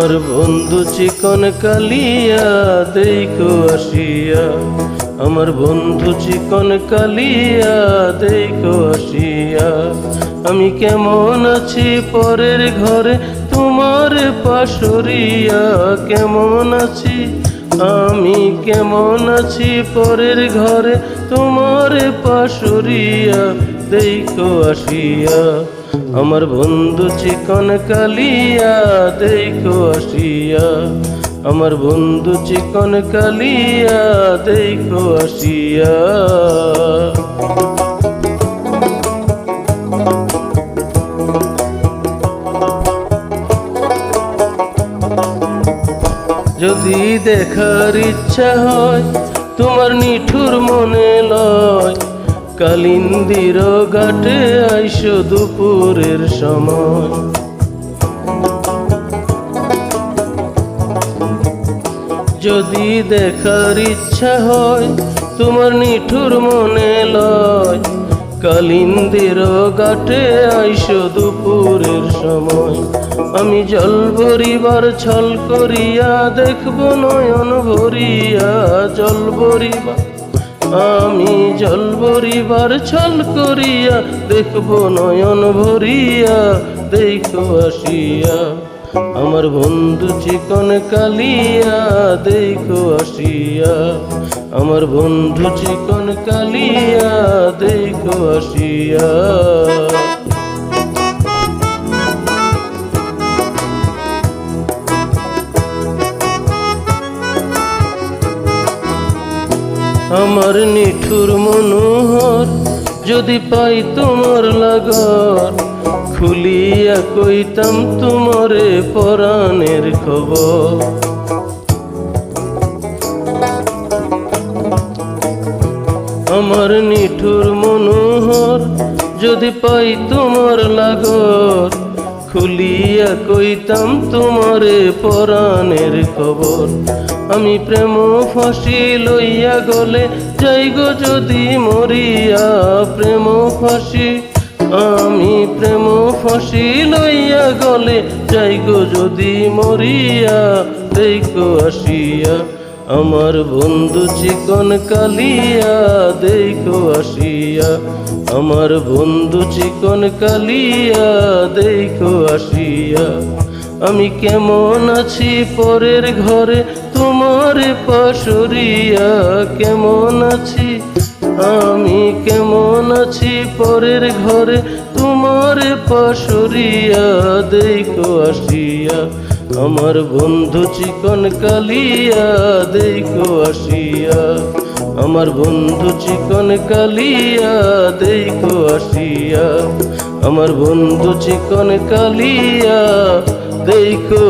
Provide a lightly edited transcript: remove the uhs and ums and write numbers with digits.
আমার বন্ধু চিকন কালিয়া দেখো আসিয়া, আমার বন্ধু চিকন কালিয়া দেখো আসিয়া। আমি কেমন আছি পরের ঘরে তোমার পাশরিয়া, কেমন আছি আমি কেমন আছি পরের ঘরে তোমার পাশরিয়া দেখো আসিয়া। আমার বন্ধু চিকন কালিয়া দেখো আসিয়া, আমার বন্ধু চিকন কালিয়া দেখো আসিয়া। যদি দেখার ইচ্ছা হয় তোমার নিঠুর মনে লয়, কালিন্দির ঘাটে আইসো দুপুরের সময়। যদি দেখার ইচ্ছা হয় তোমার নিঠুর মনে লয়, কালিন্দির ঘাটে আইসো দুপুরের সময়। আমি জল ভরিবার ছল করিয়া দেখব নয়ন ভরিয়া, জল ভরিবার আমি জল ভরিবার ছল করিয়া দেখব নয়ন ভরিয়া দেখো আসিয়া। আমার বন্ধু চিকন কালিয়া দেখো আসিয়া, আমার বন্ধু চিকন কালিয়া দেখো আসিয়া। আমার নিঠুর মনোহর যদি পাই তোমার লাগর, খুলিয়া কইতাম তোমারে পরাণের খবর। আমার নিঠুর মনোহর যদি পাই তোমার লাগর, খুলিয়া কইতাম তোমারে পরাণের খবর। আমি প্রেম ফাঁসি লইয়া গলে যাইগো যদি মরিয়া, প্রেম ফাঁসি আমি প্রেম ফাঁসি লইয়া গলে যাইগো যদি মরিয়া দেখো আসিয়া। আমার বন্ধু চিকন কালিয়া দেখো আসিয়া, আমার বন্ধু চিকন কালিয়া দেখো আসিয়া। আমি কেমন আছি পরের ঘরে তোমার পাশরিয়া, কেমন আছি আমি কেমন আছি পরের ঘরে তোমার পাশরিয়া দেখো আসিয়া। আমার বন্ধু চিকন কালিয়া দেখো আসিয়া, আমার বন্ধু চিকন কালিয়া দেখো আসিয়া, আমার বন্ধু চিকন কালিয়া দেখো